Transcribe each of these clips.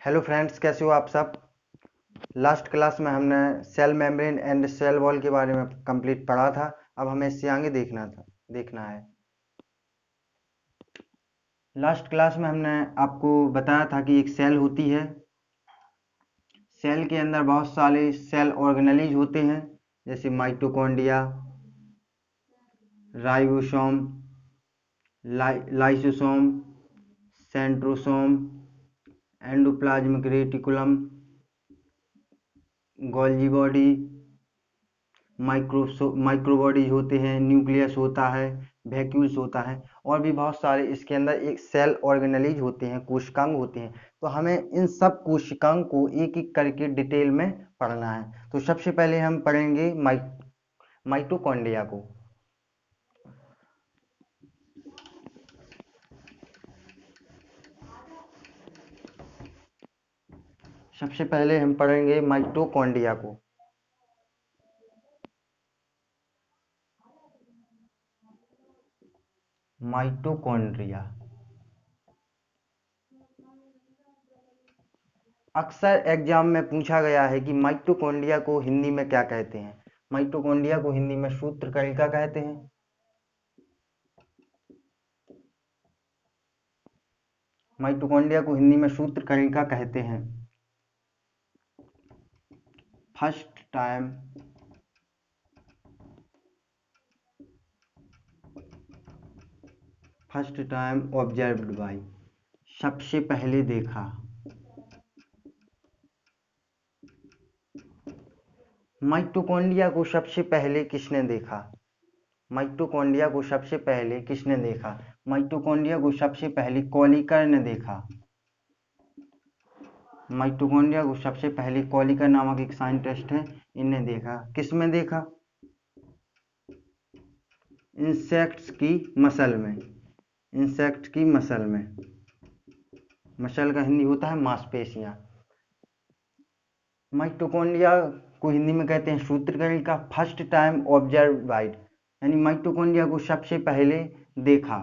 Hello friends, कैसे हो आप सब। लास्ट क्लास में हमने cell membrane and cell wall के बारे में कंप्लीट पढ़ा था। अब हमें इससे आगे देखना है। लास्ट क्लास में हमने आपको बताया था कि एक सेल होती है। सेल के अंदर बहुत सारे सेल ऑर्गेनेलिज होते हैं, जैसे mitochondria, ribosome, lysosome, centrosome, endoplasmic reticulum, Golgi body, microbodies होते हैं, न्यूक्लियस होता है, वैक्यूल्स होता है, और भी बहुत सारे इसके अंदर एक सेल ऑर्गेनेलिज होते हैं, कोशिकांग होते हैं। तो हमें इन सब कोशिकांग को एक एक करके डिटेल में पढ़ना है। तो सबसे पहले हम पढ़ेंगे माइटोकॉन्ड्रिया को। सबसे पहले हम पढ़ेंगे माइटोकॉन्ड्रिया को। माइटोकॉन्ड्रिया अक्सर एग्जाम में पूछा गया है कि माइटोकॉन्ड्रिया को हिंदी में क्या कहते हैं। माइटोकॉन्ड्रिया को हिंदी में सूत्रकणिका कहते हैं। माइटोकॉन्ड्रिया को हिंदी में सूत्रकणिका कहते हैं। फर्स्ट टाइम ऑब्जर्व्ड बाय, सबसे पहले देखा। माइटोकॉन्ड्रिया को सबसे पहले किसने देखा? माइटोकॉन्ड्रिया को सबसे पहले किसने देखा? माइटोकॉन्ड्रिया को सबसे पहले कॉलिकर ने देखा। माइटोकॉन्ड्रिया को सबसे पहले कॉलिकर नामक एक साइंटिस्ट है, इन्हें देखा। किस में देखा? इंसेक्ट्स की मसल में। इंसेक्ट की मसल में। मसल का हिंदी होता है मांसपेशियां। माइटोकॉन्ड्रिया को हिंदी में कहते हैं सूत्रकणिका। फर्स्ट टाइम ऑब्जर्व बाइट, यानी माइटोकॉन्ड्रिया को सबसे पहले देखा।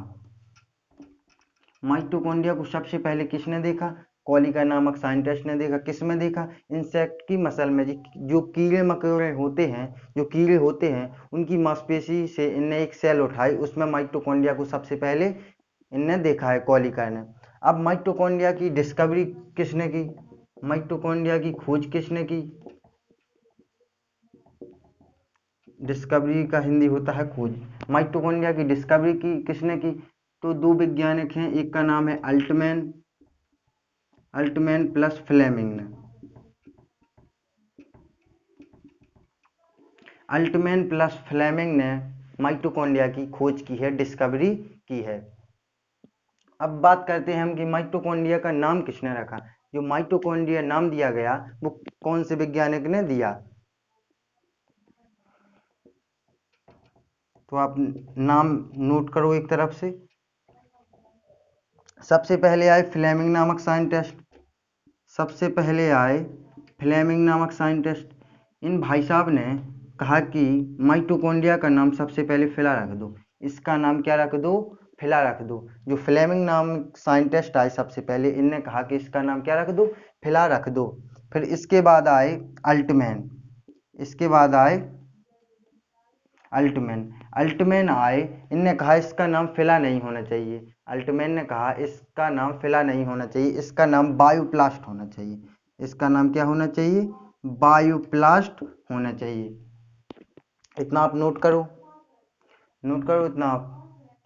माइटोकॉन्ड्रिया को सबसे पहले किसने देखा? कॉलिकर नामक साइंटिस्ट ने देखा। किस में देखा? इंसेक्ट की मसल में। जो कीड़े मकोड़े होते हैं, जो कीड़े होते हैं, उनकी मांसपेशी से इनने एक सेल उठाई, उसमें माइटोकॉन्ड्रिया को सबसे पहले इनने देखा है, कॉलिकर ने। अब माइटोकॉन्ड्रिया की डिस्कवरी किसने की? माइटोकॉन्ड्रिया की खोज किसने की? डिस्कवरी का हिंदी होता है खोज। माइटोकॉन्ड्रिया की डिस्कवरी की किसने की? तो दो वैज्ञानिक हैं, एक का नाम है अल्टमैन प्लस फ्लेमिंग ने। अल्टमैन प्लस फ्लेमिंग ने माइटोकॉन्ड्रिया की खोज की है, डिस्कवरी की है। अब बात करते हैं हम कि माइटोकॉन्ड्रिया का नाम किसने रखा। जो माइटोकॉन्ड्रिया नाम दिया गया वो कौन से वैज्ञानिक ने दिया? तो आप नाम नोट करो एक तरफ से। सबसे पहले आए फ्लेमिंग नामक साइंटिस्ट। सबसे पहले आए फ्लेमिंग नामक साइंटिस्ट। इन भाई साहब ने कहा कि माइटोकॉन्ड्रिया का नाम सबसे पहले फिला रख दो। इसका नाम क्या रख दो? फिला रख दो। जो फ्लेमिंग नाम साइंटिस्ट आए सबसे पहले, इनने कहा कि इसका नाम क्या रख दो? फिला रख दो। फिर इसके बाद आए अल्टमैन। इसके बाद आए अल्टमैन आए, इनने कहा इसका नाम फिला नहीं होना चाहिए। अल्टमैन ने कहा इसका नाम फिला नहीं होना चाहिए, इसका नाम बायोप्लास्ट होना चाहिए। इसका नाम क्या होना चाहिए? बायोप्लास्ट होना चाहिए। इतना आप नोट करो। नोट करो इतना आप।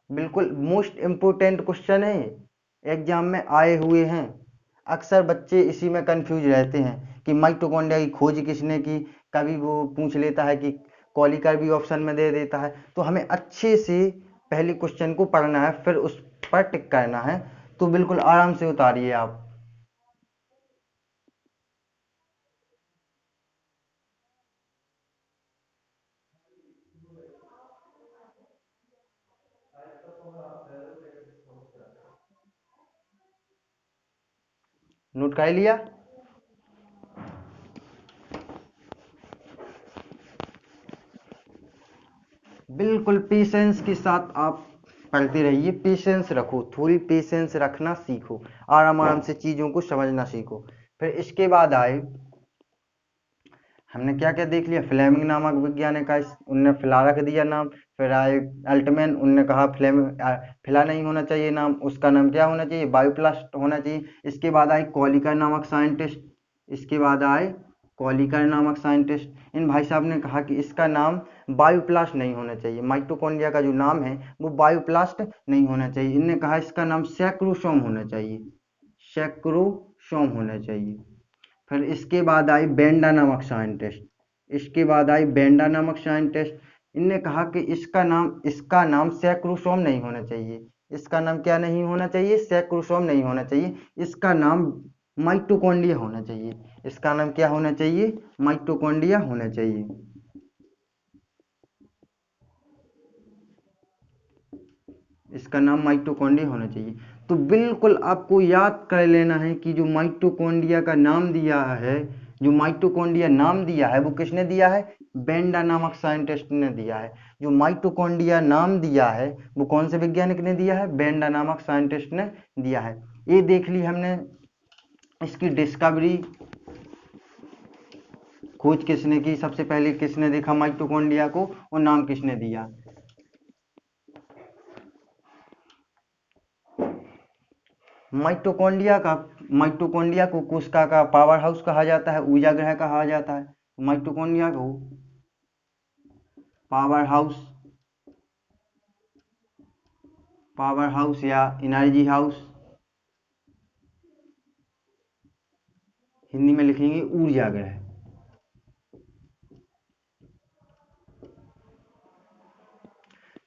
बिल्कुल मोस्ट इम्पोर्टेंट क्वेश्चन है, एग्जाम में आए हुए हैं। अक्सर बच्चे इसी में कंफ्यूज रहते हैं कि माइटोकॉन्ड्रिया की खोज किसने की। कभी वो पूछ लेता है कि कॉलिकर भी ऑप्शन में दे देता है। तो हमें अच्छे से पहले क्वेश्चन को पढ़ना है, फिर उस पर टिक करना है। तो बिल्कुल आराम से उतारिए आप। नोट कर लिया? बिल्कुल पेशेंस के साथ आप पढ़ते रहिए। पेशेंस रखो, थोड़ी पेशेंस रखना सीखो। आराम आराम से चीज़ों को समझना सीखो। फिर इसके बाद आए, हमने क्या क्या देख लिया, फ्लेमिंग नामक वैज्ञानिक आए, उनने फिला रख दिया नाम। फिर आए अल्टमैन, उनने कहा फिला नहीं होना चाहिए नाम, उसका नाम क्या होना चाहिए, बायोप्लास्ट होना चाहिए। इसके बाद आए कॉलिकर नामक साइंटिस्ट, इसके बाद आए कॉलिकर नामक साइंटिस्ट। इन भाई साहब ने कहा कि इसका नाम बायोप्लास्ट नहीं होना चाहिए, माइटोकॉन्ड्रिया का जो नाम है वो बायोप्लास्ट नहीं होना चाहिए। इनने कहा इसका नाम सैक्रोसोम होना चाहिए, सैक्रोसोम होना चाहिए। फिर इसके बाद आई बेंडा नामक साइंटिस्ट, इसके बाद आई बेंडा नामक साइंटिस्ट। इनने कहा कि इसका नाम सैक्रोसोम नहीं होना चाहिए, इसका नाम क्या नहीं होना चाहिए, सैक्रोसोम नहीं होना चाहिए, इसका नाम माइटोकॉन्ड्रिया होना चाहिए। इसका नाम क्या होना चाहिए, माइटोकॉन्ड्रिया होना चाहिए। इसका नाम माइटोकॉन्ड्रिया होना चाहिए। तो बिल्कुल आपको याद कर लेना है कि जो माइटोकॉन्ड्रिया का नाम दिया है, जो माइटोकॉन्ड्रिया नाम दिया है वो किसने दिया है, बेंडा नामक साइंटिस्ट ने दिया है। जो माइटोकॉन्ड्रिया नाम दिया है वो कौन से वैज्ञानिक ने दिया है, बेंडा नामक साइंटिस्ट ने दिया है। ये देख ली हमने, इसकी डिस्कवरी, खोज किसने की, सबसे पहले किसने देखा माइटोकॉन्ड्रिया को और नाम किसने दिया। माइटोकॉन्ड्रिया को कोशिका का पावर हाउस कहा जाता है, ऊर्जा गृह कहा जाता है। माइटोकॉन्ड्रिया को पावर हाउस या एनर्जी हाउस, हिंदी में लिखेंगे ऊर्जा गृह।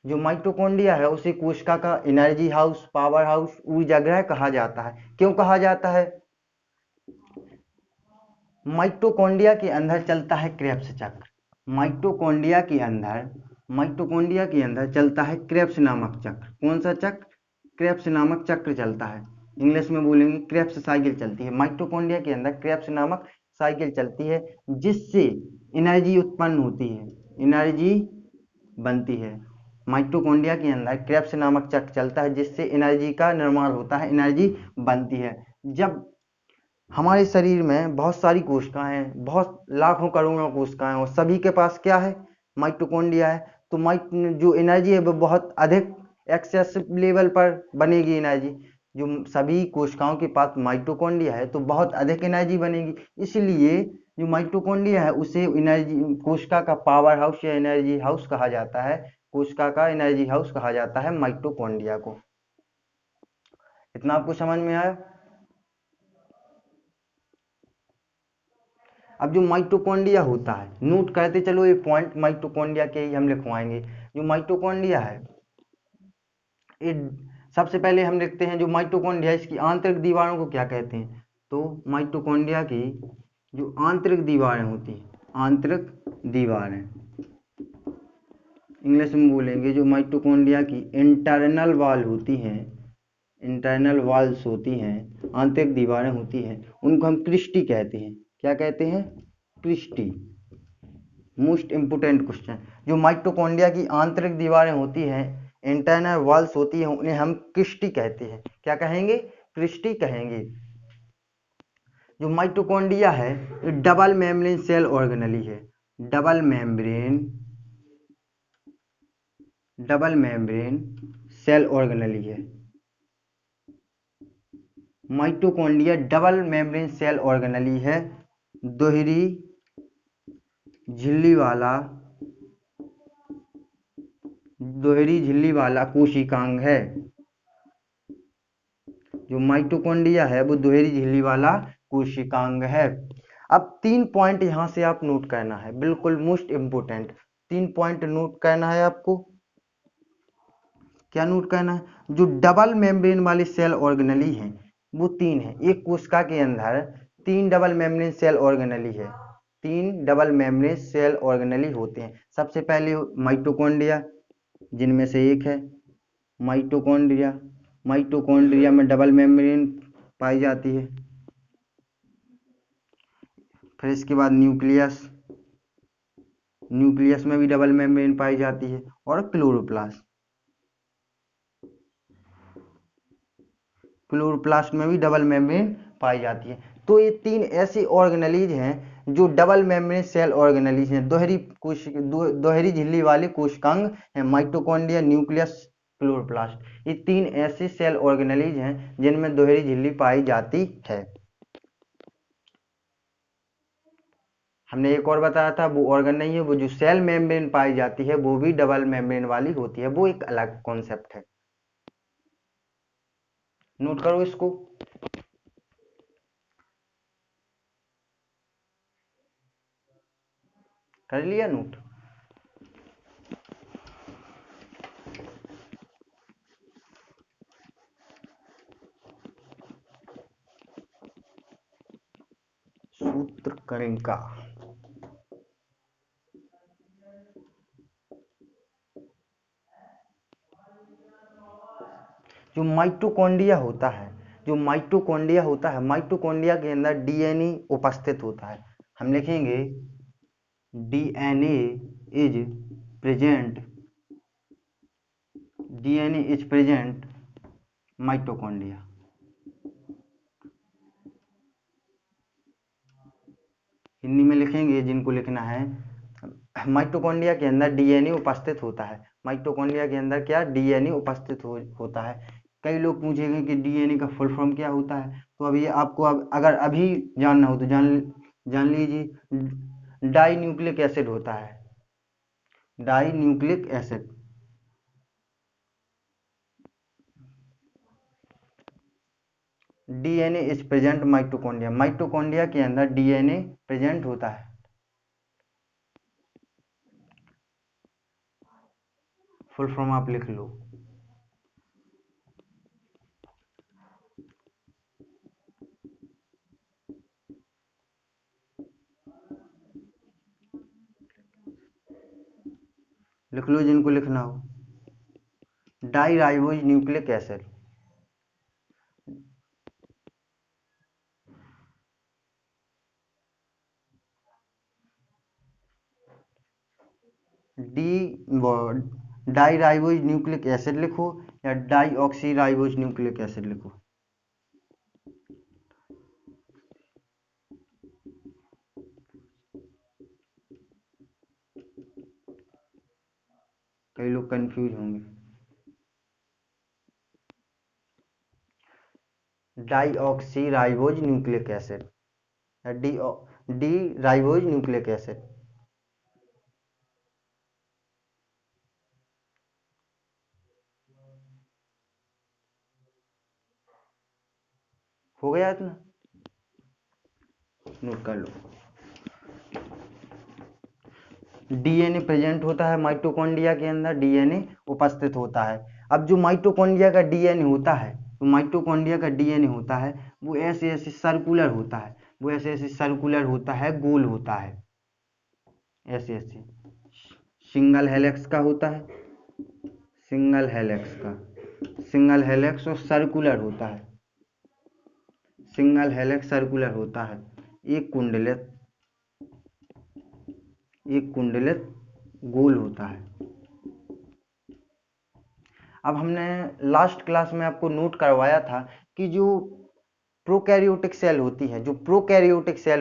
जो माइटोकॉन्ड्रिया है उसे कोशिका का एनर्जी हाउस, पावर हाउस, ऊर्जा गृह कहा जाता है। क्यों कहा जाता है, माइटोकॉन्ड्रिया के अंदर चलता है क्रेब्स चक्र, माइटोकॉन्ड्रिया के अंदर चलता है क्रेब्स नामक चक्र। कौन सा चक्र, क्रेब्स नामक चक्र चलता है, इंग्लिश में बोलेंगे क्रेब्स साइकिल चलती है। माइटोकॉन्ड्रिया के अंदर क्रेब्स नामक साइकिल चलती है, जिससे एनर्जी उत्पन्न होती है, एनर्जी बनती है। माइटोकॉन्ड्रिया के अंदर क्रेब्स नामक चक्र चलता है, जिससे एनर्जी का निर्माण होता है, एनर्जी बनती है। जब हमारे शरीर में बहुत सारी कोशिकाएं हैं, बहुत लाखों करोड़ों कोशिकाएं, और सभी के पास क्या है, माइटोकॉन्ड्रिया है। तो जो एनर्जी है वो बहुत अधिक एक्सेसिव लेवल पर बनेगी एनर्जी। जो सभी कोशिकाओं के पास माइटोकॉन्ड्रिया है तो बहुत अधिक एनर्जी बनेगी, इसलिए जो माइटोकॉन्ड्रिया है उसे एनर्जी, कोशिका का पावर हाउस या एनर्जी हाउस कहा जाता है, कोशिका का एनर्जी हाउस कहा जाता है माइटोकॉन्ड्रिया को। इतना आपको समझ में आया। अब जो माइटोकॉन्ड्रिया होता है, नोट करते चलो ये पॉइंट, माइटोकॉन्ड्रिया के ही हम लिखवाएंगे। जो माइटोकॉन्ड्रिया है, ये सबसे पहले हम लिखते हैं जो माइटोकॉन्ड्रिया, इसकी आंतरिक दीवारों को क्या कहते हैं। तो माइटोकॉन्ड्रिया की जो आंतरिक दीवारें होती हैं, आंतरिक दीवारें इंग्लिश में बोलेंगे, जो माइटोकॉन्ड्रिया की इंटरनल वॉल होती हैं, इंटरनल वॉल्स होती हैं, आंतरिक दीवारें होती हैं, उनको हम क्रिस्टी कहते हैं। क्या कहते हैं, क्रिस्टी। मोस्ट इंपोर्टेंट क्वेश्चन, जो माइटोकॉन्ड्रिया की आंतरिक दीवारें होती हैं, इंटरनल वॉल्स होती हैं, उन्हें हम क्रिस्टी कहते हैं। क्या कहेंगे, क्रिस्टी कहेंगे। जो माइटोकॉन्ड्रिया है ये डबल मेम्ब्रेन सेल ऑर्गेनेली है, डबल मेम्ब्रेन सेल ऑर्गेनेली है। Mitochondria double membrane cell organelle है, दोहरी झिल्ली वाला कोशिकांग है। जो माइटोकॉन्ड्रिया है वो दोहरी झिल्ली वाला कोशिकांग है। अब 3 पॉइंट यहां से आप नोट करना है, बिल्कुल मोस्ट इंपोर्टेंट 3 पॉइंट नोट करना है आपको। क्या नोट करना है, जो डबल मेम्ब्रेन वाली सेल ऑर्गेनेली है वो 3 है। एक कोशिका के अंदर 3 डबल मेम्ब्रेन सेल ऑर्गेनेली है, 3 डबल मेम्ब्रेन सेल ऑर्गेनेली होते हैं। सबसे पहले माइटोकॉन्ड्रिया, जिनमें से एक है माइटोकॉन्ड्रिया, माइटोकॉन्ड्रिया में डबल मेम्ब्रेन पाई जाती है। फिर इसके बाद न्यूक्लियस, न्यूक्लियस में भी डबल मेम्ब्रेन पाई जाती है, और क्लोरोप्लास्ट, क्लोरोप्लास्ट में भी डबल मेम्ब्रेन पाई जाती है। तो ये 3 ऐसी ऑर्गेनेलीज हैं जो डबल मेम्ब्रेन सेल ऑर्गेनेलीज हैं, दोहरी झिल्ली वाले कोशिकांग हैं, माइटोकॉन्ड्रिया, न्यूक्लियस, क्लोरोप्लास्ट। ये 3 ऐसे सेल ऑर्गेनेलीज हैं जिनमें दोहरी झिल्ली पाई जाती है। हमने एक और बताया था, वो ऑर्गन नहीं है, वो जो सेल मेम्ब्रेन पाई जाती है वो भी डबल मेम्ब्रेन वाली होती है, वो एक अलग कॉन्सेप्ट है। नोट करो इसको। कर लिया नोट? सूत्रकणिका। जो माइटोकॉन्ड्रिया होता है, माइटोकॉन्ड्रिया के अंदर डीएनए उपस्थित होता है। हम लिखेंगे DNA is present, mitochondria. Hindi में लिखेंगे जिनको लिखना है, माइटोकॉन्ड्रिया के अंदर डीएनए उपस्थित होता है। माइटोकॉन्ड्रिया के अंदर क्या डीएनए उपस्थित होता है। कई लोग पूछेंगे कि डीएनए का फुल फॉर्म क्या होता है, तो अभी आपको अगर अभी जानना हो तो जान लीजिए। डाई न्यूक्लिक एसिड होता है, di nucleic acid. DNA is present mitochondria के अंदर डीएनए प्रेजेंट होता है। फुल फॉर्म आप लिख लो। लिख लो जिनको लिखना हो। Di ribose nucleic acid. Di ribose nucleic acid लिखो या deoxyribose nucleic acid लिखो। कई लोग कंफ्यूज होंगे। Deoxyribose nucleic acid या डी राइबोज न्यूक्लिक एसिड। हो गया इतना? नोट कर लो। डीएनए प्रेजेंट होता है माइटोकॉन्ड्रिया के अंदर, डीएनए उपस्थित होता है। अब जो माइटोकॉन्ड्रिया का डीएनए होता है, वो ऐसे ऐसे सर्कुलर होता है, गोल होता है, ऐसे ऐसे सिंगल हेलिक्स का होता है, सिंगल हेलिक्स और सर्कुलर होता है, एक कुंडलित गोल होता है। अब हमने लास्ट क्लास में आपको नोट करवाया था कि जो प्रोकैरियोटिक सेल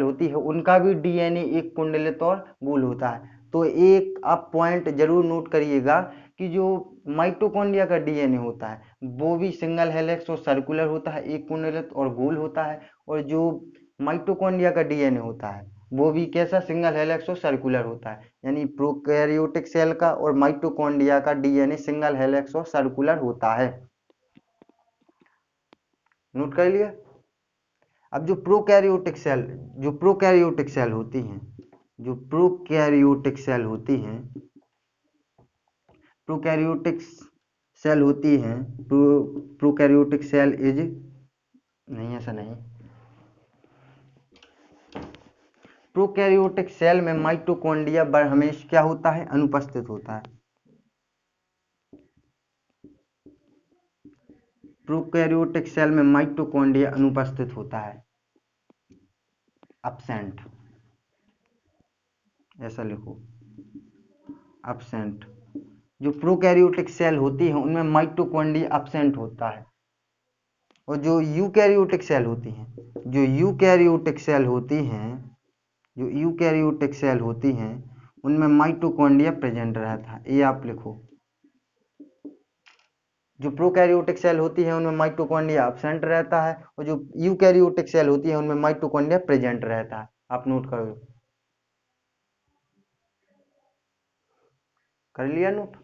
होती है उनका भी डीएनए एक कुंडलित और गोल होता है। तो एक आप पॉइंट जरूर नोट करिएगा कि जो माइटोकॉन्ड्रिया का डीएनए होता है वो भी सिंगल हेलिक्स और सर्कुलर होता है, एक कुंडलित और गोल होता है, और जो माइटोकॉन्ड्रिया का डीएनए होता है वो भी कैसा सिंगल हेलिक्स और सर्कुलर होता है। यानी प्रोकैरियोटिक सेल का और माइटोकॉन्ड्रिया का डीएनए सिंगल हेलिक्स और सर्कुलर होता है। नोट कर लिया? अब जो प्रोकैरियोटिक सेल होती हैं, प्रोकैरियोटिक सेल इज नहीं, ऐसा नहीं। प्रोकैरियोटिक सेल में माइटोकॉन्ड्रिया हमेशा क्या होता है, अनुपस्थित होता है। प्रोकैरियोटिक सेल में माइटोकॉन्ड्रिया अनुपस्थित होता है, absent, ऐसा लिखो, absent। जो प्रोकैरियोटिक सेल होती है उनमें माइटोकॉन्ड्रिया absent होता है, और जो यूकैरियोटिक सेल होती हैं, जो यूकैरियोटिक सेल होती हैं उनमें माइटोकॉन्ड्रिया प्रेजेंट रहता है। ये आप लिखो। जो प्रोकैरियोटिक सेल होती है उनमें माइटोकॉन्ड्रिया एब्सेंट रहता है और जो यूकैरियोटिक सेल होती है उनमें माइटोकॉन्ड्रिया प्रेजेंट रहता है। आप नोट करो। कर लिया नोट?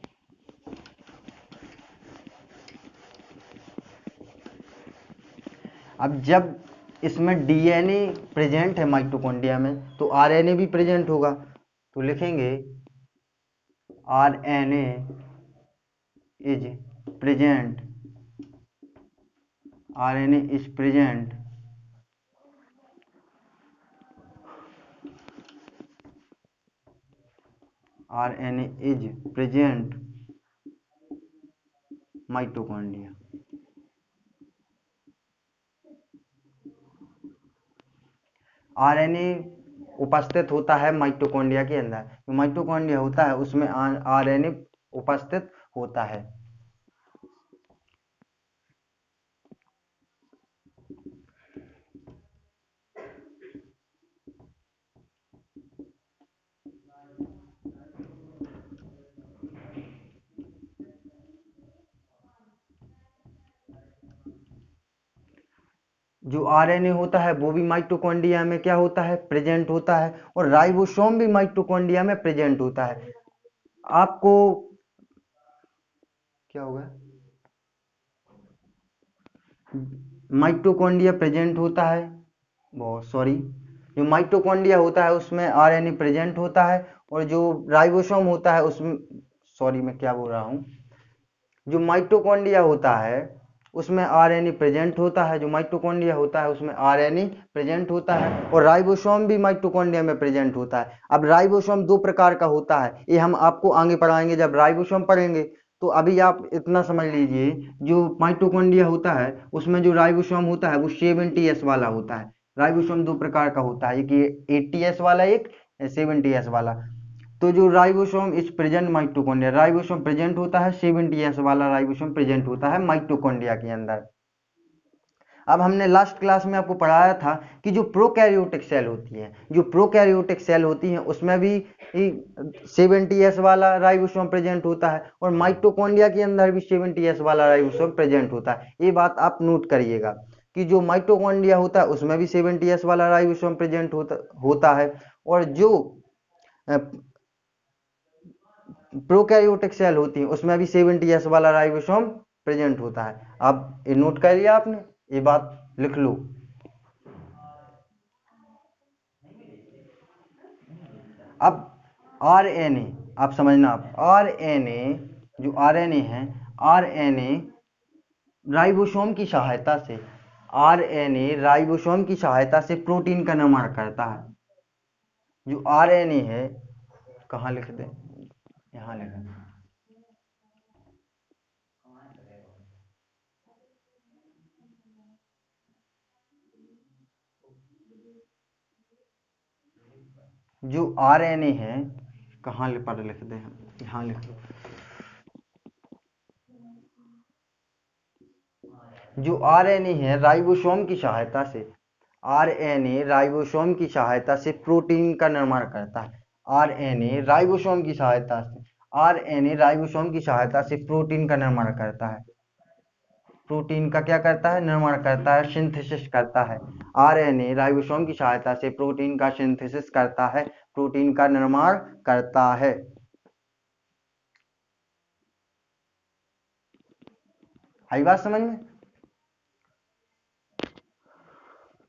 अब जब इसमें डीएनए प्रेजेंट है माइटोकॉन्ड्रिया में तो आरएनए भी प्रेजेंट होगा। तो लिखेंगे RNA is present, RNA is present RNA is present mitochondria. RNA उपस्थित होता है माइटोकॉन्ड्रिया के अंदर। जो माइटोकॉन्ड्रिया होता है उसमें आरएनए उपस्थित होता है। जो आरएनए होता है वो भी माइटोकॉन्ड्रिया में क्या होता है? प्रेजेंट होता है। और राइबोसोम भी माइटोकॉन्ड्रिया में प्रेजेंट होता है। आपको क्या होगा? माइटोकॉन्ड्रिया प्रेजेंट होता है, बहुत सॉरी, जो माइटोकॉन्ड्रिया होता है उसमें आरएनए प्रेजेंट होता है और जो राइबोसोम होता है उसमें, सॉरी मैं क्या बोल रहा हूँ, जो माइटोकॉन्ड्रिया होता है उसमें आरएनए प्रेजेंट होता है, जो माइटोकॉन्ड्रिया होता है उसमें आरएनए प्रेजेंट होता है और राइबोसोम भी माइटोकॉन्ड्रिया में प्रेजेंट होता है। अब राइबोसोम दो प्रकार का होता है, ये हम आपको आगे पढ़ाएंगे जब राइबोसोम पढ़ेंगे। तो अभी आप इतना समझ लीजिए, जो माइटोकॉन्ड्रिया होता है उसमें जो राइबोसोम होता है वो 70S वाला होता है। राइबोसोम दो प्रकार का होता है, एक 80S वाला, एक 70S वाला। तो जो ribosome is present mitochondria, ribosome present होता है, 70S वाला राइबोसोम प्रेजेंट होता है माइटोकॉन्ड्रिया के अंदर। अब हमने लास्ट क्लास में आपको पढ़ाया था कि जो प्रोकैरियोटिक सेल होती है, जो प्रोकैरियोटिक सेल होती हैं उसमें भी 70S वाला राइबोसोम प्रेजेंट होता है और माइटोकॉन्ड्रिया के अंदर भी 70S वाला राइबोसोम प्रेजेंट होता है। ये बात आप नोट करिएगा कि जो माइटोकॉन्ड्रिया होता है उसमें भी 70S वाला राइबोसोम प्रेजेंट होता है और जो प्रोकैरियोटिक सेल होती है उसमें भी 70S वाला राइबोसोम प्रेजेंट होता है। अब ये नोट कर लिया आपने? ये बात लिख लो। अब आरएनए आप समझना, आप आरएनए, जो आरएनए है, आरएनए राइबोसोम की सहायता से, आरएनए राइबोसोम की सहायता से प्रोटीन का निर्माण करता है। जो आरएनए है, कहाँ लिख दे, यहाँ लिख, जो आरएनए है, कहाँ पर लिख दे, यहाँ लिख दो। जो आरएनए है राइबोसोम की सहायता से, आरएनए राइबोसोम की सहायता से प्रोटीन का निर्माण करता है। आरएनए राइबोसोम की सहायता से, आरएनए राइबोसोम की सहायता से प्रोटीन का निर्माण करता है। प्रोटीन का क्या करता है? निर्माण करता है, सिंथेसिस करता है। आरएनए राइबोसोम की सहायता से प्रोटीन का सिंथेसिस करता है, प्रोटीन का निर्माण करता है। आई बात समझ में?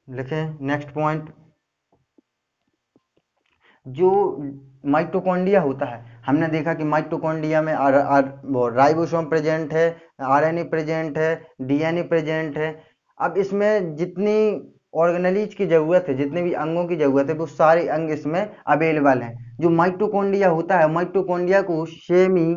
लिखें नेक्स्ट पॉइंट। जो माइटोकॉन्ड्रिया होता है, हमने देखा कि माइटोकॉन्ड्रिया में राइबोसोम प्रेजेंट है, आरएनए प्रेजेंट है, डीएनए प्रेजेंट है। अब इसमें जितनी ऑर्गेनेलीज की जरूरत है, जितने भी अंगों की जरूरत है, वो सारे अंग इसमें अवेलेबल हैं। जो माइटोकॉन्ड्रिया होता है, माइटोकॉन्ड्रिया को सेमी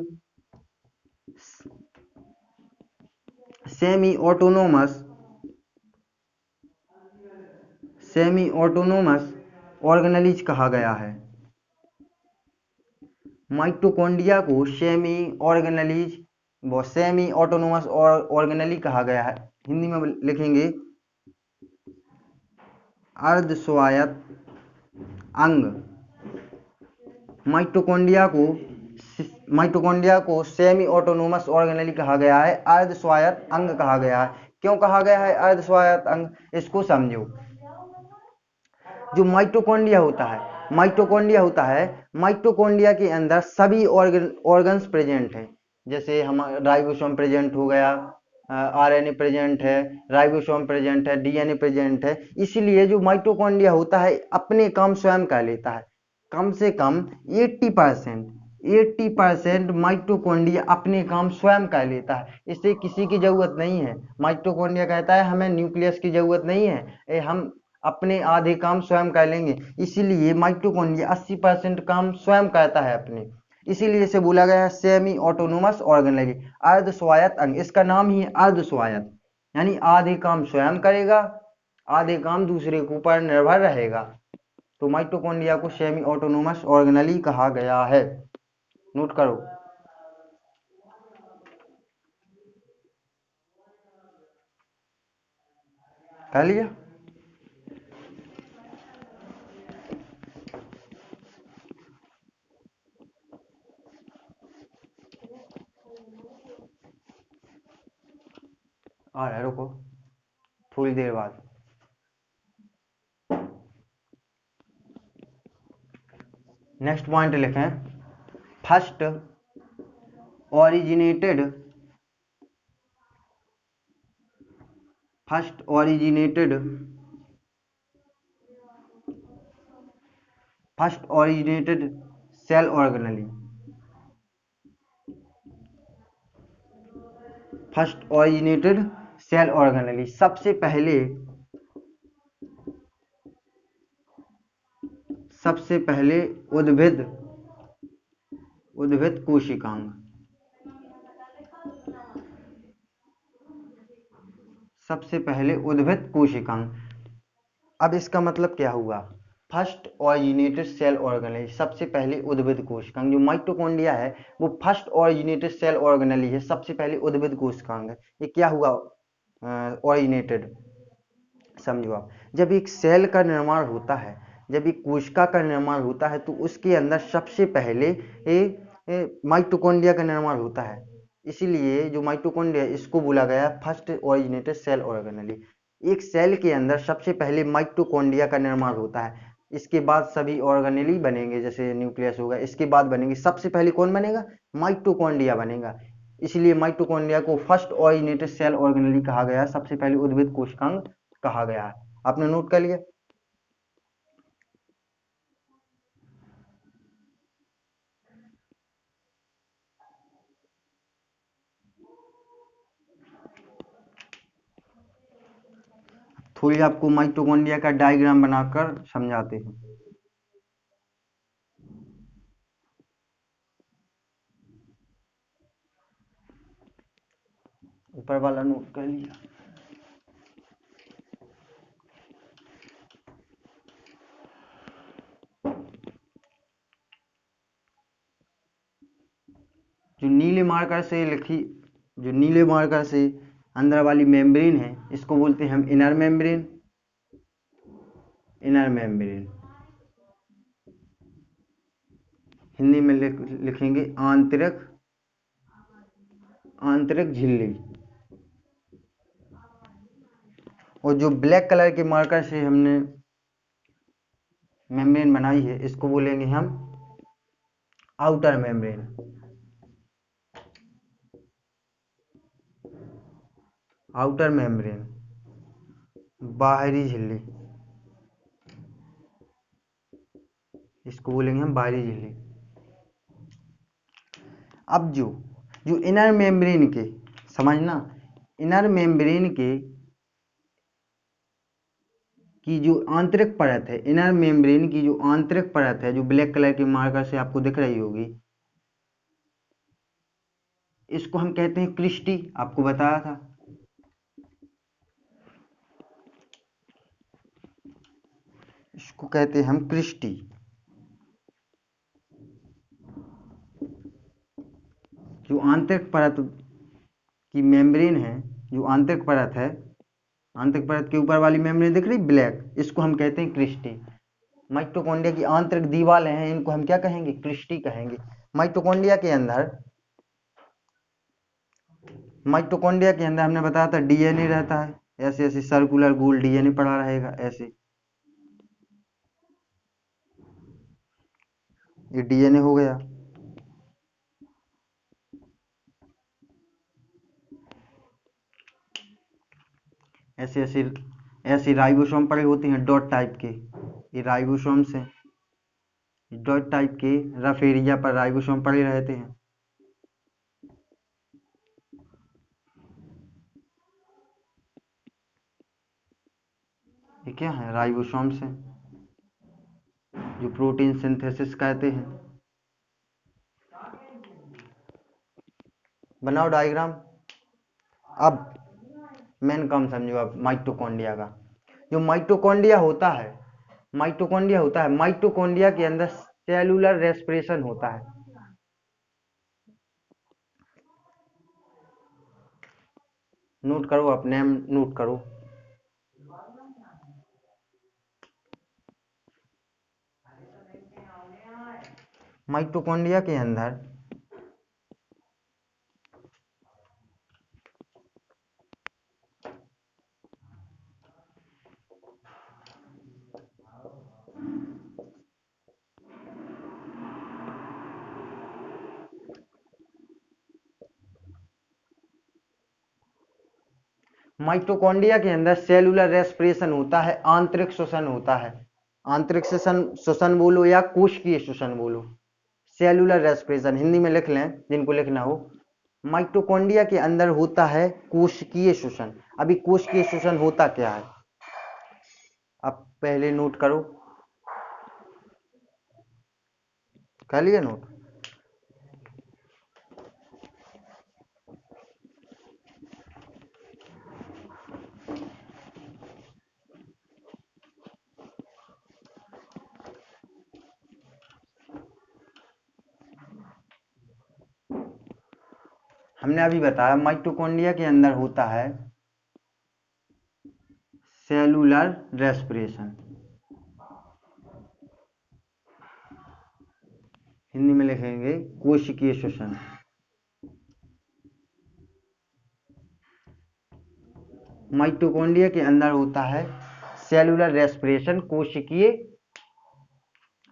ऑटोनोमस ऑर्गेनेलीज कहा गया है। माइटोकॉन्ड्रिया को semi organelles, semi autonomous organelle कहा गया है। हिंदी में लिखेंगे अर्ध स्वायत्त अंग। माइटोकॉन्ड्रिया को सेमी ऑटोनोमस ऑर्गेनेली कहा गया है, अर्ध स्वायत्त अंग कहा गया है। क्यों कहा गया है अर्ध स्वायत्त अंग, इसको समझो। जो माइटोकॉन्ड्रिया होता है, माइटोकॉन्ड्रिया के अंदर सभी ऑर्गन्स प्रेजेंट है। जैसे हम राइबोसोम प्रेजेंट हो गया, आरएनए प्रेजेंट है, राइबोसोम प्रेजेंट है, डीएनए प्रेजेंट है। इसीलिए जो माइटोकॉन्ड्रिया होता है अपने काम स्वयं कर लेता है। कम से कम 80% माइटोकॉन्ड्रिया अपने काम स्वयं कर लेता है, इससे किसी की जरूरत नहीं है। माइटोकॉन्ड्रिया कहता है हमें न्यूक्लियस की जरूरत नहीं है, हम अपने आधे काम स्वयं कर लेंगे। इसीलिए माइटोकॉन्ड्रिया 80% काम स्वयं करता है अपने, इसीलिए इसे बोला गया है सेमी ऑटोनोमस ऑर्गेनेली, अर्ध स्वायत्त अंग। इसका नाम ही है अर्ध स्वायत्त, यानी आधे काम स्वयं करेगा, आधे काम दूसरे के ऊपर निर्भर रहेगा। तो माइटोकॉन्ड्रिया को सेमी ऑटोनोमस ऑर्गेनेली कहा गया है। नोट करो। कर लिया? और है, रुको थोड़ी देर बाद। नेक्स्ट पॉइंट लिखें, first originated cell organelle. First originated cell organelle, सबसे पहले उद्भिद कोशिकांग। सबसे पहले उद्भिद कोशिकांग। अब इसका मतलब क्या हुआ, फर्स्ट ओरिजिनेटेड सेल ऑर्गेनेली, सबसे पहले उद्भिद कोशिकांग। जो माइटोकॉन्ड्रिया है वो फर्स्ट ओरिजिनेटेड सेल ऑर्गेनेली है, सबसे पहले उद्भिद कोशिकांग है। ये क्या हुआ ओरिजिनेटेड, समझो आप। जब एक सेल का निर्माण होता है, जब एक कोशिका का निर्माण होता है, तो उसके अंदर सबसे पहले माइटोकॉन्ड्रिया का निर्माण होता है। इसीलिए जो माइटोकॉन्ड्रिया, इसको बोला गया फर्स्ट ओरिजिनेटेड सेल ऑर्गेनेली। एक सेल के अंदर सबसे पहले माइटोकॉन्ड्रिया का निर्माण होता है, इसके बाद सभी ऑर्गेनेली बनेंगे, जैसे न्यूक्लियस होगा, इसके बाद बनेंगे। सबसे पहले कौन बनेगा, माइटोकॉन्ड्रिया बनेगा। इसलिए माइटोकॉन्ड्रिया को फर्स्ट ओरिजिनेटेड सेल ऑर्गेनेली कहा गया, सबसे पहले उद्भिद कोशिकांग कहा गया है। आपने नोट कर लिया? थोड़ी आपको माइटोकॉन्ड्रिया का डायग्राम बनाकर समझाते हैं। ऊपर वाला नोट कर लिया? जो नीले मार्कर से अंदर वाली मेम्ब्रेन है, इसको बोलते हैं हम इनर मेम्ब्रेन। हिंदी में लिखेंगे आंतरिक झिल्ली। और जो ब्लैक कलर के मार्कर से हमने मेम्ब्रेन बनाई है, इसको बोलेंगे हम आउटर मेम्ब्रेन। आउटर मेम्ब्रेन, बाहरी झिल्ली, इसको बोलेंगे हम बाहरी झिल्ली। अब जो इनर मेम्ब्रेन के, समझना, इनर मेम्ब्रेन के की जो आंतरिक परत है, इनर मेम्ब्रेन की जो आंतरिक परत है, जो ब्लैक कलर के मार्कर से आपको दिख रही होगी, इसको हम कहते हैं क्रिस्टी। आपको बताया था, इसको कहते हैं हम क्रिस्टी। जो आंतरिक परत की मेम्ब्रेन है, जो आंतरिक परत है, आंतरिक परत के ऊपर वाली मेम्ब्रेन दिख रही ब्लैक, इसको हम कहते हैं क्रिस्टी। माइटोकॉन्ड्रिया की आंतरिक दीवारें हैं, इनको हम क्या कहेंगे? क्रिस्टी कहेंगे। माइटोकॉन्ड्रिया के अंदर हमने बताया था डीएनए रहता है, ऐसे ऐसे सर्कुलर गोल डीएनए पड़ा रहेगा ऐसे, ये डीएनए हो गया। ऐसे ऐसे ऐसे राइबोसोम पड़े होते हैं डॉट टाइप के, ये राइबोसोम्स हैं, डॉट टाइप के रफ एरिया पर राइबोसोम पड़े रहते हैं। ये क्या है? राइबोसोम्स हैं, जो प्रोटीन सिंथेसिस कहते हैं। बनाओ डायग्राम। अब मेन काम समझो अब माइटोकॉन्ड्रिया का। जो माइटोकॉन्ड्रिया होता है, माइटोकॉन्ड्रिया के अंदर सेलुलर रेस्पिरेशन होता है। नोट करो, अपने नोट करो। माइटोकॉन्ड्रिया के अंदर सेलुलर रेस्पिरेशन होता है, आंतरिक श्वसन होता है। आंतरिक श्वसन बोलो या कोशिकीय श्वसन बोलो, सेलुलर रेस्पिरेशन हिंदी में लिख लें जिनको लिखना हो। माइटोकॉन्ड्रिया के अंदर होता है कोशिकीय श्वसन। अभी कोशिकीय श्वसन होता क्या है, अब पहले नोट करो। कर लिया नोट? हमने अभी बताया माइटोकॉन्ड्रिया के अंदर होता है सेलुलर रेस्पिरेशन, हिंदी में लिखेंगे कोशिकीय श्वसन। माइटोकॉन्ड्रिया के अंदर होता है सेलुलर रेस्पिरेशन, कोशिकीय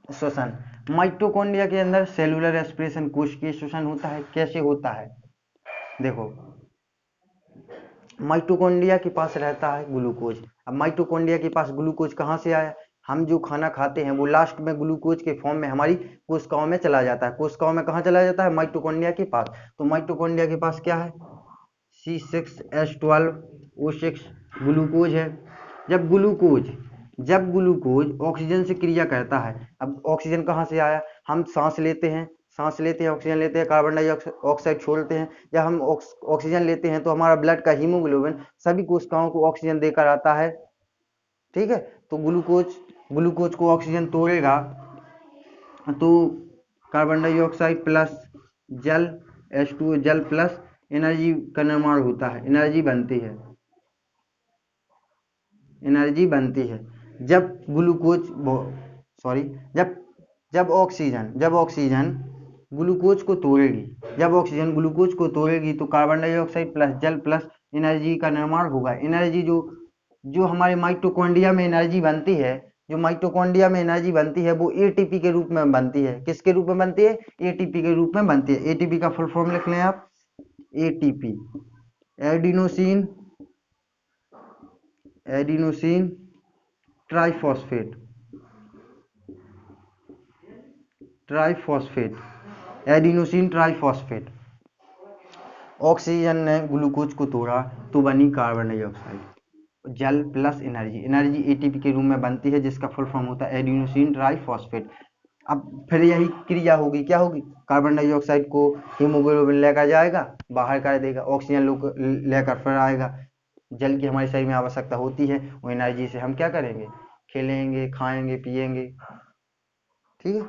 श्वसन। माइटोकॉन्ड्रिया के अंदर सेलुलर रेस्पिरेशन, कोशिकीय श्वसन होता है। कैसे होता है देखो, माइटोकॉन्ड्रिया के पास रहता है ग्लूकोज। अब माइटोकॉन्ड्रिया के पास ग्लूकोज कहाँ से आया? हम जो खाना खाते हैं वो लास्ट में ग्लूकोज के फॉर्म में हमारी कोशिकाओं में चला जाता है। कोशिकाओं में कहाँ चला जाता है? माइटोकॉन्ड्रिया के पास। तो माइटोकॉन्ड्रिया के पास क्या है? C6H12O6 ग्लूकोज है। जब ग्लूकोज ऑक्सीजन से क्रिया करता है, अब ऑक्सीजन कहाँ से आया? हम सांस लेते हैं, ऑक्सीजन लेते हैं, कार्बन डाइऑक्साइड छोड़ते हैं। जब हम ऑक्सीजन लेते हैं तो हमारा ब्लड का हीमोग्लोबिन सभी कोशिकाओं को ऑक्सीजन देकर आता है, ठीक है। तो ग्लूकोज को ऑक्सीजन तोड़ेगा तो कार्बन डाइऑक्साइड प्लस जल, H2O जल प्लस एनर्जी का निर्माण होता है, एनर्जी बनती है। जब ऑक्सीजन ग्लूकोज को तोड़ेगी तो कार्बन डाइऑक्साइड प्लस जल प्लस एनर्जी का निर्माण होगा। एनर्जी जो हमारे माइटोकॉन्ड्रिया में एनर्जी बनती है वो एटीपी के रूप में बनती है। किसके रूप में बनती है? एटीपी के रूप में बनती है। एटीपी का फुल फॉर्म लिख लें आप, ATP adenosine triphosphate, adenosine triphosphate. Oxygen ने ग्लूकोज को तोड़ा तो बनी कार्बन डाइऑक्साइड, जल प्लस एनर्जी एटीपी के रूप में बनती है, जिसका फुल फॉर्म होता है एडिनोसिन ट्राइफॉस्फेट। अब फिर यही क्रिया होगी, क्या होगी? कार्बन डाइऑक्साइड को हीमोग्लोबिन लेकर जाएगा, बाहर कर देगा, ऑक्सीजन लेकर फिर आएगा। जल की हमारे शरीर में आवश्यकता होती है, वो एनर्जी से हम क्या करेंगे? खेलेंगे, खाएंगे, पिएंगे, ठीक है।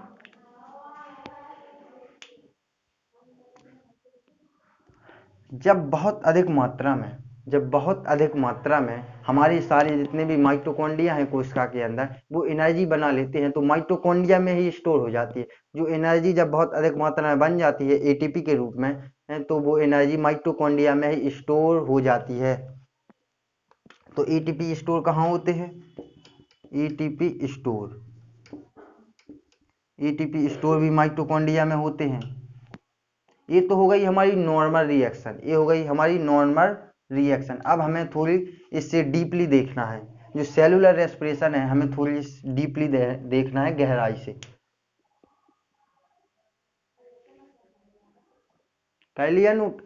जब बहुत अधिक मात्रा में जब बहुत अधिक मात्रा में हमारी सारी जितने भी माइटोकॉन्ड्रिया हैं कोशिका के अंदर वो एनर्जी बना लेते हैं तो माइटोकॉन्ड्रिया में ही स्टोर हो जाती है। जो एनर्जी जब बहुत अधिक मात्रा में बन जाती है एटीपी के रूप में तो वो एनर्जी माइटोकॉन्ड्रिया में ही स्टोर हो जाती है। तो एटीपी स्टोर कहाँ होते हैं? एटीपी स्टोर भी माइटोकॉन्ड्रिया में होते हैं। ये तो हो गई हमारी नॉर्मल रिएक्शन, ये हो गई हमारी नॉर्मल रिएक्शन। अब हमें थोड़ी इससे डीपली देखना है, जो सेलुलर रेस्पिरेशन है हमें थोड़ी डीपली देखना है, गहराई से। कर लिया नोट?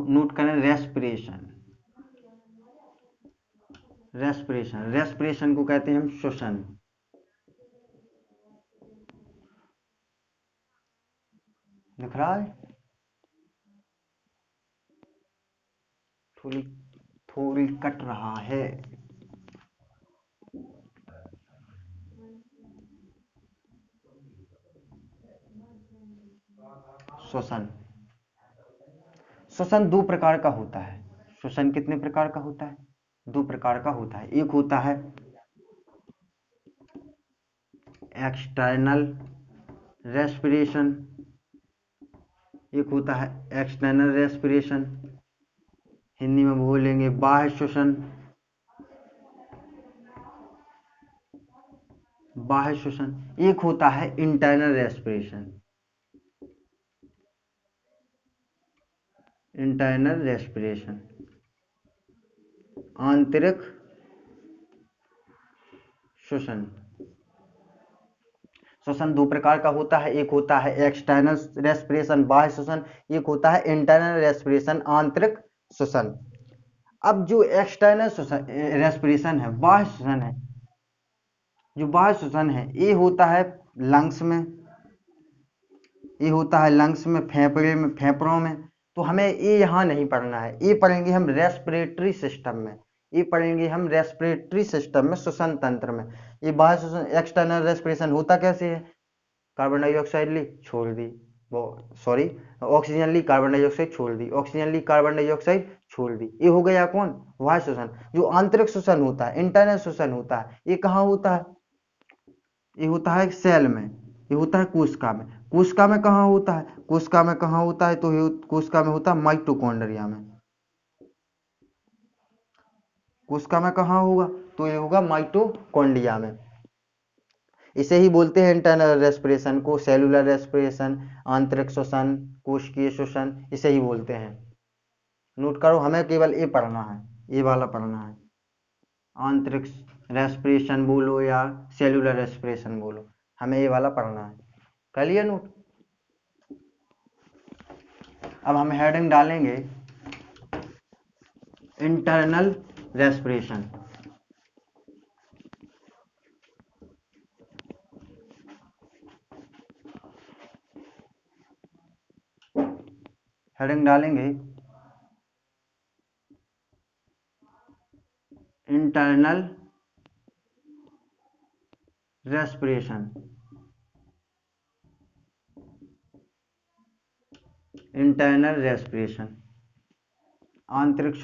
नोट करें रेस्पिरेशन। रेस्पिरेशन को कहते हैं हम श्वसन। दिख रहा है? थोड़ी कट रहा है। श्वसन दो प्रकार का होता है। श्वसन कितने प्रकार का होता है? दो प्रकार का होता है। एक होता है एक्सटर्नल रेस्पिरेशन, एक होता है एक्सटर्नल रेस्पिरेशन, हिंदी में बोलेंगे बाह्य श्वसन। एक होता है इंटरनल रेस्पिरेशन। आंतरिक श्वसन। श्वसन दो प्रकार का होता है, एक होता है एक्सटर्नल रेस्पिरेशन बाह्य श्वसन, एक होता है इंटरनल रेस्पिरेशन आंतरिक श्वसन। अब जो एक्सटर्नल रेस्पिरेशन है, बाह्य श्वसन है, जो बाह्य श्वसन है ये होता है लंग्स में, फेफड़ों में। तो हमें ये यहाँ नहीं पढ़ना है, ये पढ़ेंगे हम रेस्पिरेटरी सिस्टम में, श्वसन तंत्र में। ये बाह्य श्वसन एक्सटर्नल रेस्पिरेशन होता कैसे है? कार्बन डाइऑक्साइड ली, छोड़ दी, ऑक्सीजन ली, कार्बन डाइऑक्साइड छोड़ दी, ये हो गया कौन? बाह्य श्वसन। जो आंतरिक श्वसन होता है, इंटरनल श्वसन होता है, ये कहाँ होता है? ये होता है सेल में, ये होता है कोशिका में। कोशिका में कहाँ होता है? तो ये कोशिका में होता है माइटोकॉन्ड्रिया में। कोशिका में कहाँ होगा? तो ये होगा माइटोकॉन्ड्रिया में। इसे ही बोलते हैं इंटरनल रेस्पिरेशन को, सेलुलर रेस्पिरेशन, आंतरिक श्वसन, कोशिकीय श्वसन, इसे ही बोलते हैं। नोट करो, हमें केवल ये पढ़ना है, ये वाला पढ़ना है। आंतरिक रेस्पिरेशन बोलो या सेलुलर रेस्पिरेशन बोलो, हमें ये वाला पढ़ना है। कर लिया नोट? अब हम हेडिंग डालेंगे इंटरनल रेस्पिरेशन। हेडिंग डालेंगे इंटरनल रेस्पिरेशन। आंतरिक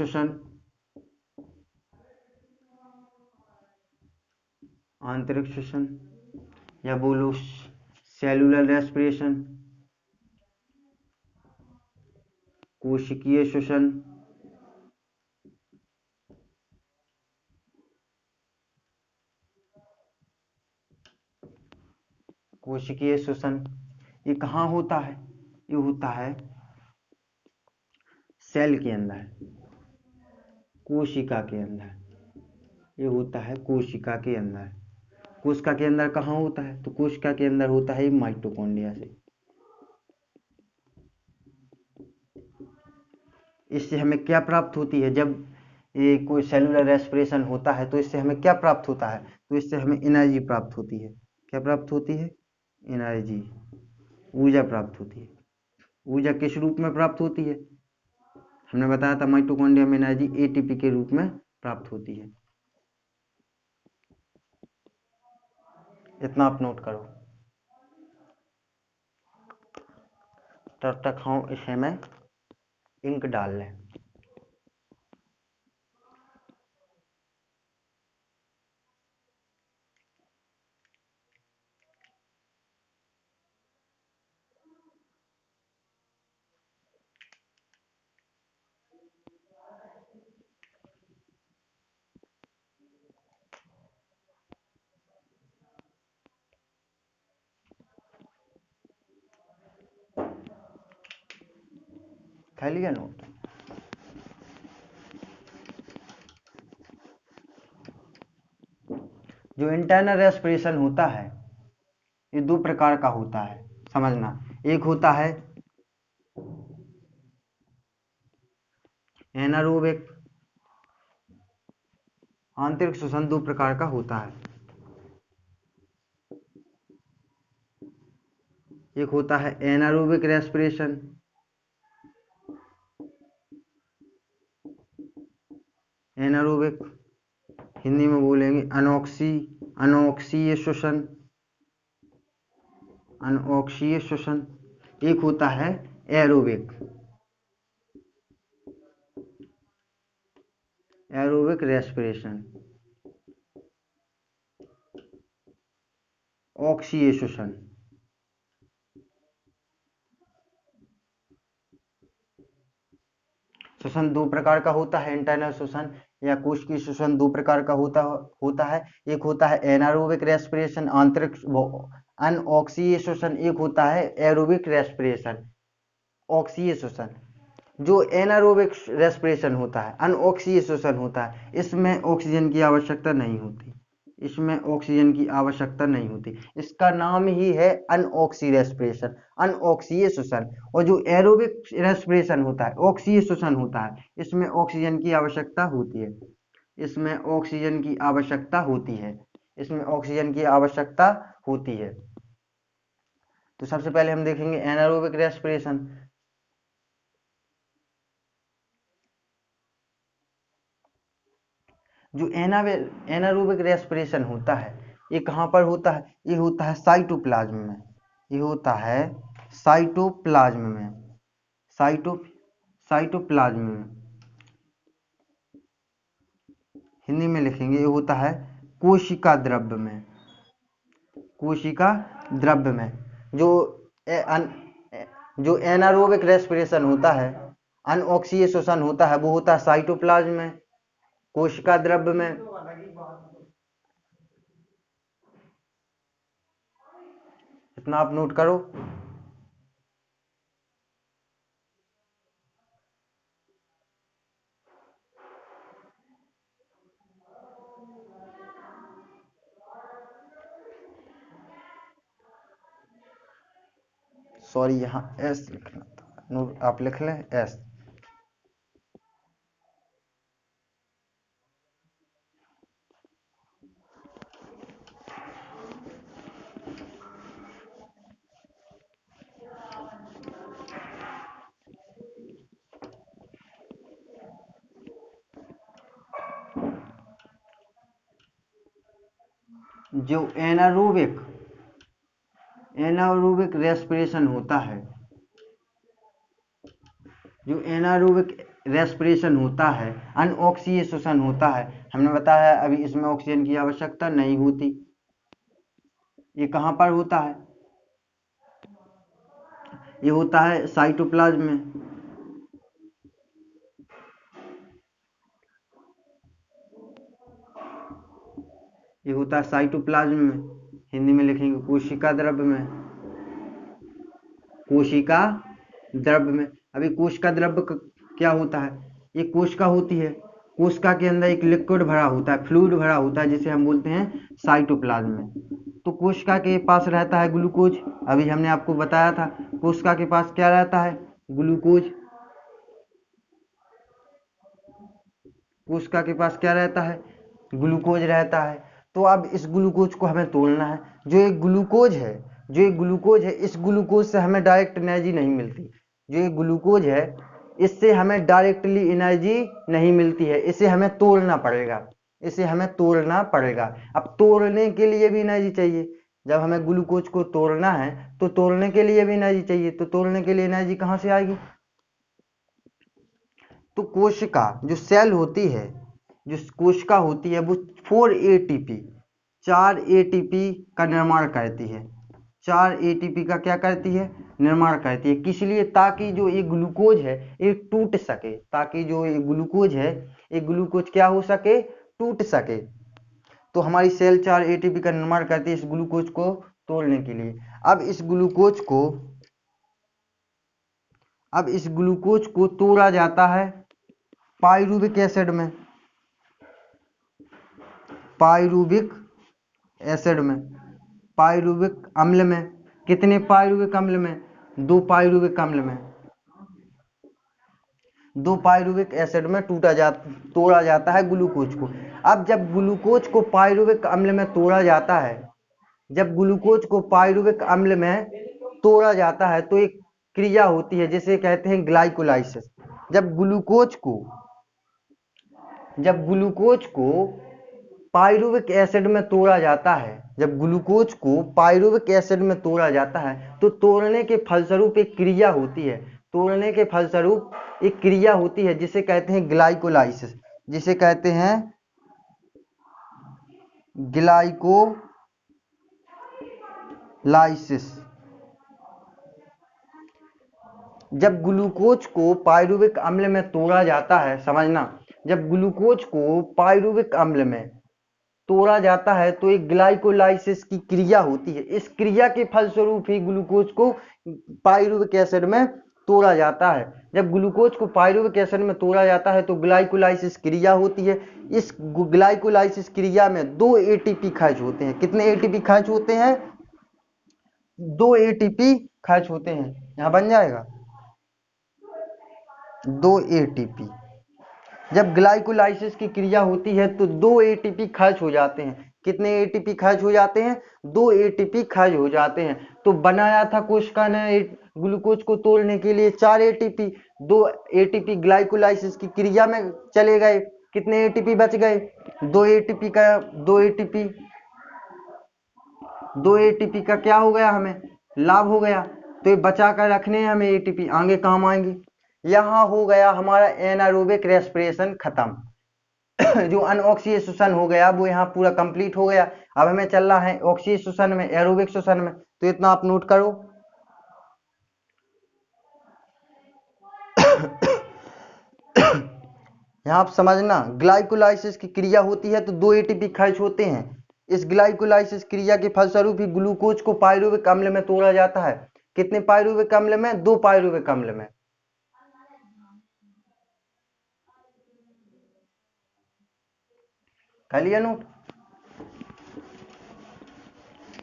श्वसन या बोलो सेलुलर रेस्पिरेशन, कोशिकीय श्वसन, ये कहाँ होता है? ये होता है सेल के अंदर, कोशिका के अंदर। ये होता है कोशिका के अंदर। कोशिका के अंदर कहाँ होता है? तो कोशिका के अंदर होता है माइटोकॉन्ड्रिया से। इससे हमें क्या प्राप्त होती है? जब ये कोई सेलुलर रेस्पिरेशन होता है तो इससे हमें क्या प्राप्त होता है? तो इससे हमें एनर्जी प्राप्त होती है। क्या प्राप्त होती है? एनर्जी, ऊर्जा प्राप्त होती है। ऊर्जा किस रूप में प्राप्त होती है? हमने बताया था माइटोकॉन्ड्रिया में एनर्जी एटीपी के रूप में प्राप्त होती है। इतना आप नोट करो। तब तक हम इसे में इंक डाल लें। खा लिया नोट। जो इंटरनल रेस्पिरेशन होता है ये दो प्रकार का होता है, समझना। एक होता है एनारोबिक, आंतरिक श्वसन दो प्रकार का होता है। एक होता है एनारोबिक रेस्पिरेशन, एनारोबिक हिंदी में बोलेंगे अनोक्सीय श्वसन, अनोक्सीय श्वसन। एक होता है एरोबिक, एरोबिक रेस्पिरेशन, ऑक्सीय श्वसन। श्वसन दो प्रकार का होता है, इंटरनल श्वसन या कोशिकीय श्वसन दो प्रकार का होता है। एक होता है एनारोबिक रेस्पिरेशन, आंतरिक अनऑक्सीय श्वसन। एक होता है एरोबिक रेस्पिरेशन, ऑक्सीय श्वसन। जो एनारोबिक रेस्पिरेशन होता है, अनऑक्सीय श्वसन होता है, इसमें ऑक्सीजन की आवश्यकता नहीं होती, इसमें ऑक्सीजन की आवश्यकता नहीं होती। इसका नाम ही है अनऑक्सी रेस्पिरेशन, अनऑक्सीय श्वसन। और जो एरोबिक रेस्पिरेशन होता है, ऑक्सीय श्वसन होता है, इसमें ऑक्सीजन की आवश्यकता होती है, इसमें ऑक्सीजन की आवश्यकता होती है, इसमें ऑक्सीजन की आवश्यकता होती है। तो सबसे पहले हम देखेंगे एनारोबिक रेस्पिरेशन। जो एनारोबिक रेस्पिरेशन होता है ये कहाँ पर होता है? ये होता है साइटोप्लाज्म में, ये होता है साइटोप्लाज्म में, साइटोप्लाज्म में। हिंदी में लिखेंगे ये होता है कोशिका द्रव्य में, कोशिका द्रव्य में। जो एनारोबिक रेस्पिरेशन होता है, अनऑक्सीय श्वसन होता है, वो होता है साइटोप्लाज्म में, कोशिका द्रव्य में। इतना आप नोट करो। सॉरी यहाँ एस लिखना था, नोट आप लिख लें एस। जो एनारोबिक रेस्पिरेशन होता है, जो एनारोबिक रेस्पिरेशन होता है, अनऑक्सीय श्वसन होता है, हमने बताया अभी इसमें ऑक्सीजन की आवश्यकता नहीं होती। ये कहाँ पर होता है? ये होता है साइटोप्लाज्म में, ये होता है साइटोप्लाज्म में। हिंदी में लिखेंगे कोशिका द्रव्य में, कोशिका द्रव्य में। अभी कोशिका द्रव्य क्या होता है? ये कोशिका होती है, कोशिका के अंदर एक लिक्विड भरा होता है, फ्लूइड भरा होता है, जिसे हम बोलते हैं साइटोप्लाज्म में। तो कोशिका के पास रहता है ग्लूकोज, अभी हमने आपको बताया था कोशिका के पास क्या रहता है? ग्लूकोज। कोशिका के पास क्या रहता है? ग्लूकोज रहता है। तो अब इस ग्लूकोज को हमें तोड़ना है। जो एक ग्लूकोज है, जो एक ग्लूकोज है, इस ग्लूकोज से हमें डायरेक्ट एनर्जी नहीं मिलती। जो एक ग्लूकोज है, इससे हमें डायरेक्टली एनर्जी नहीं मिलती है, इसे हमें तोड़ना पड़ेगा, इसे हमें तोड़ना पड़ेगा। अब तोड़ने के लिए भी एनर्जी चाहिए, जब हमें ग्लूकोज को तोड़ना है तो तोड़ने के लिए भी एनर्जी चाहिए, तो तोड़ने के लिए एनर्जी कहाँ से आएगी? तो कोशिका जो सेल होती है, जो कोशिका होती है वो 4 एटीपी 4 एटीपी का निर्माण करती है, 4 एटीपी का क्या करती है? निर्माण करती है। किस लिए? ताकि जो ये ग्लूकोज है ये टूट सके, ताकि जो ये ग्लूकोज है ये ग्लूकोज क्या हो सके? टूट सके। तो हमारी सेल 4 एटीपी का निर्माण करती है इस ग्लूकोज को तोड़ने के लिए। अब इस ग्लूकोज को तोड़ा जाता है पाइरूविक एसिड में, पाइरूविक एसिड में, पाइरूविक अम्ल में। कितने पाइरूविक अम्ल में? 2 पाइरूविक अम्ल में, 2 पाइरूविक एसिड में तोड़ा जाता है ग्लूकोज को। अब जब ग्लूकोज को पाइरूविक अम्ल में तोड़ा जाता है, जब ग्लूकोज को पाइरूविक अम्ल में तोड़ा जाता है तो एक क्रिया होती है जिसे कहते हैं ग्लाइकोलाइसिस। जब ग्लूकोज को पाइरूविक एसिड में तोड़ा जाता है, जब ग्लूकोज को पाइरूविक एसिड में तोड़ा जाता है तो तोड़ने के फलस्वरूप एक क्रिया होती है, तोड़ने के फलस्वरूप एक क्रिया होती है जिसे कहते हैं ग्लाइकोलाइसिस, जिसे कहते हैं ग्लाइकोलाइसिस। जब ग्लूकोज को पाइरूविक अम्ल में तोड़ा जाता है, समझना, जब ग्लूकोज को पाइरूविक अम्ल में तोड़ा जाता है तो एक ग्लाइकोलाइसिस की क्रिया होती है। इस क्रिया के फलस्वरूप ही ग्लूकोज को पाइरूविक एसिड में तोड़ा जाता है। जब ग्लूकोज को पाइरूविक एसिड में तोड़ा जाता है तो ग्लाइकोलाइसिस क्रिया होती है। इस ग्लाइकोलाइसिस क्रिया में 2 एटीपी खर्च होते हैं। कितने एटीपी खर्च होते हैं? 2 एटीपी खर्च होते हैं। यहां बन जाएगा 2 एटीपी। जब ग्लाइकोलाइसिस की क्रिया होती है तो 2 एटीपी खर्च हो जाते हैं। कितने एटीपी खर्च हो जाते हैं? 2 एटीपी खर्च हो जाते हैं। तो बनाया था कोशिका ने ग्लूकोज को तोड़ने के लिए 4 एटीपी, 2 एटीपी ग्लाइकोलाइसिस की क्रिया में चले गए। कितने एटीपी बच गए? 2 एटीपी का क्या हो गया? हमें लाभ हो गया। तो ये बचा कर रखने हैं हमें एटीपी, आगे काम आएंगे। यहाँ हो गया हमारा एनारोबिक रेस्पिरेशन खत्म। जो अनऑक्सीजन हो गया वो यहाँ पूरा कंप्लीट हो गया। अब हमें चलना है ऑक्सीजन में, एरोबिक श्वसन में। तो इतना आप नोट करो। यहाँ आप समझना, ग्लाइकोलाइसिस की क्रिया होती है तो 2 एटीपी खर्च होते हैं। इस ग्लाइकोलाइसिस क्रिया के फलस्वरूप ही ग्लूकोज को पाइरूविक अम्ल में तोड़ा जाता है। कितने पाइरूविक अम्ल में? 2 पाइरूविक अम्ल में। कर लिया नोट?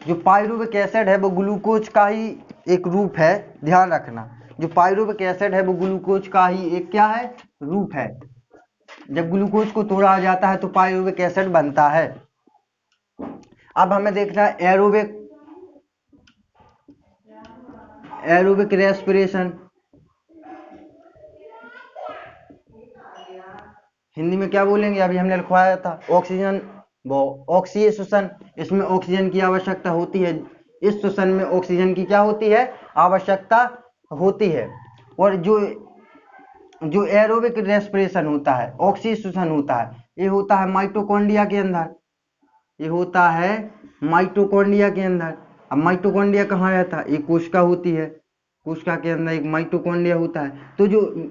जो पाइरूविक एसिड है वो ग्लूकोज का ही एक रूप है, ध्यान रखना। जो पाइरूविक एसिड है वो ग्लूकोज का ही एक क्या है? रूप है। जब ग्लूकोज को तोड़ा जाता है तो पाइरूविक एसिड बनता है। अब हमें देखना है एरोबिक रेस्पिरेशन। हिंदी में क्या बोलेंगे? अभी हमने लिखवाया था ऑक्सीजन, वो ऑक्सीजन। इसमें ऑक्सीजन की आवश्यकता होती है। इस श्वसन में ऑक्सीजन की क्या होती है? आवश्यकता होती है। और जो एरोबिक रेस्पिरेशन होता है, ऑक्सीजन होता है, ये होता है माइटोकॉन्ड्रिया के अंदर। ये होता है माइटोकॉन्ड्रिया के अंदर। अब माइटोकॉन्ड्रिया कहाँ रहता है? एक कोशिका होती है, कोशिका के अंदर एक माइटोकॉन्ड्रिया होता है। तो जो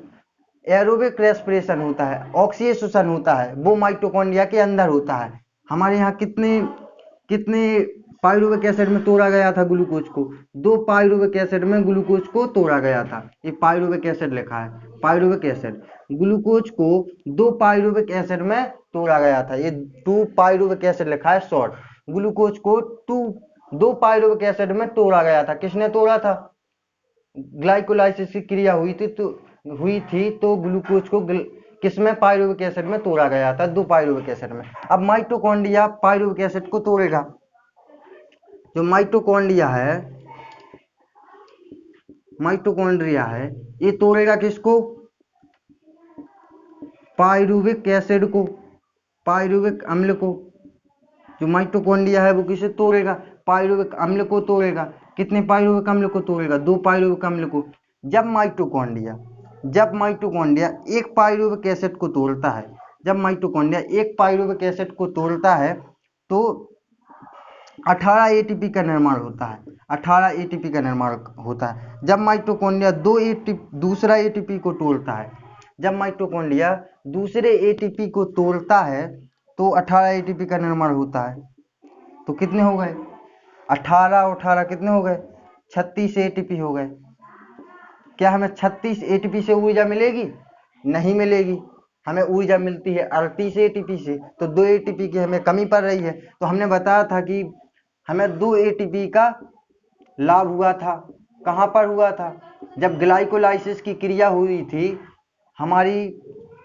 एरोबिक रेस्पिरेशन होता है, ऑक्सीजन होता है, वो माइटोकॉन्ड्रिया के अंदर होता है। हमारे यहाँ कितने पाइरूविक एसिड में तोड़ा गया था ग्लूकोज को? 2 पाइरूविक एसिड में ग्लूकोज को तोड़ा गया था। ये पाइरूविक एसिड लिखा है, पाइरूविक एसिड। ग्लूकोज को 2 पाइरूविक एसिड में तोड़ा गया था। ये 2 पाइरूविक एसिड लिखा है शॉर्ट। ग्लूकोज को 2 पाइरूविक एसिड में तोड़ा गया था। किसने तोड़ा था? ग्लाइकोलाइसिस की क्रिया हुई थी तो ग्लूकोज को किसमें? पाइरूविक एसिड में तोड़ा गया था, 2 पाइरूविक एसिड में। अब माइटोकॉन्ड्रिया पाइरूविक एसिड को तोड़ेगा। जो माइटोकॉन्ड्रिया है, ये तोड़ेगा किसको? पायरुविक एसिड को, पायरुविक अम्ल को, जो माइटोकॉन्ड्रिया है वो किसे तोड़ेगा, पायरुविक अम्ल को तोड़ेगा। कितने पायरुविक अम्ल को तोड़ेगा, 2 पायरुविक अम्ल को। जब माइटोकॉन्ड्रिया एक पायरुविक एसिड को तोड़ता है, जब माइटोकॉन्ड्रिया एक पायरुविक एसिड को तोड़ता है तो 18 एटीपी का निर्माण होता है, 18 एटीपी का निर्माण होता है। जब माइटोकॉन्ड्रिया दूसरा एटीपी को तोड़ता है, जब माइटोकॉन्ड्रिया दूसरे एटीपी को तोड़ता है तो 18 एटीपी का निर्माण होता है। तो कितने हो गए, 18 कितने हो गए, 36 एटीपी हो गए। क्या हमें 36 एटीपी से ऊर्जा मिलेगी, नहीं मिलेगी, हमें ऊर्जा मिलती है 38 एटीपी से। तो 2 एटीपी की हमें कमी पड़ रही है। तो हमने बताया था कि हमें 2 एटीपी का लाभ हुआ था। कहाँ पर हुआ था, जब ग्लाइकोलाइसिस की क्रिया हुई थी, हमारी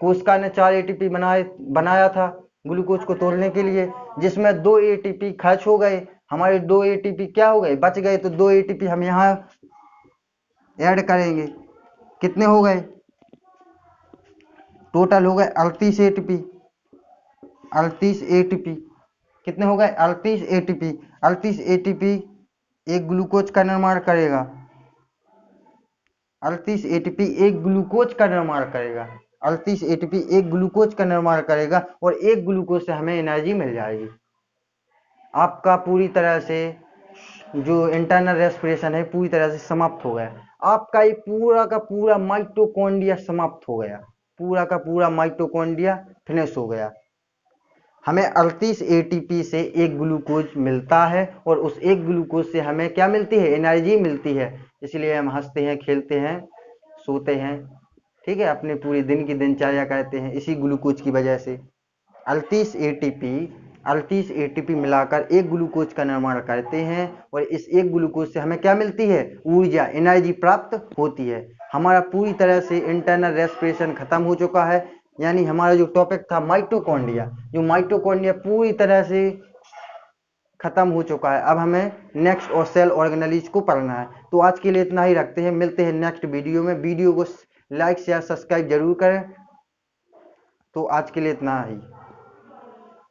कोशिका ने 4 एटीपी बनाया था ग्लूकोज को तोड़ने के लिए, जिसमें 2 एटीपी खर्च हो गए, हमारे 2 एटीपी क्या हो गए, बच गए। तो 2 एटीपी हम यहाँ ऐड करेंगे, कितने हो गए, टोटल हो गए 38 एटीपी, 38 एटीपी। कितने हो गए, 38 एटीपी। 38 एटीपी एक ग्लूकोज का निर्माण करेगा, 38 एटीपी एक ग्लूकोज का निर्माण करेगा, 38 एटीपी एक ग्लूकोज का निर्माण करेगा और एक ग्लूकोज से हमें एनर्जी मिल जाएगी। आपका पूरी तरह से जो इंटरनल रेस्पिरेशन है पूरी तरह से समाप्त हो गया। आपका ये पूरा का पूरा माइटोकॉन्ड्रिया समाप्त हो गया, पूरा का पूरा माइटोकॉन्ड्रिया फिनिश हो गया। हमें 38 एटीपी से एक ग्लूकोज मिलता है और उस एक ग्लूकोज से हमें क्या मिलती है, एनर्जी मिलती है। इसलिए हम हंसते हैं, खेलते हैं, सोते हैं, ठीक है, अपने पूरे दिन की दिनचर्या करते हैं इसी ग्लूकोज की वजह से। 38 एटीपी मिलाकर एक ग्लूकोज का निर्माण करते हैं और इस एक ग्लूकोज से हमें क्या मिलती है, ऊर्जा, एनर्जी प्राप्त होती है। हमारा पूरी तरह से इंटरनल रेस्पिरेशन खत्म हो चुका है, यानी हमारा जो टॉपिक था माइटोकॉन्ड्रिया, जो माइटोकॉन्ड्रिया पूरी तरह से खत्म हो चुका है। अब हमें नेक्स्ट और सेल ऑर्गेनेलिज को पढ़ना है। तो आज के लिए इतना ही रखते हैं, मिलते हैं नेक्स्ट वीडियो में। वीडियो को लाइक शेयर सब्सक्राइब जरूर करें। तो आज के लिए इतना ही।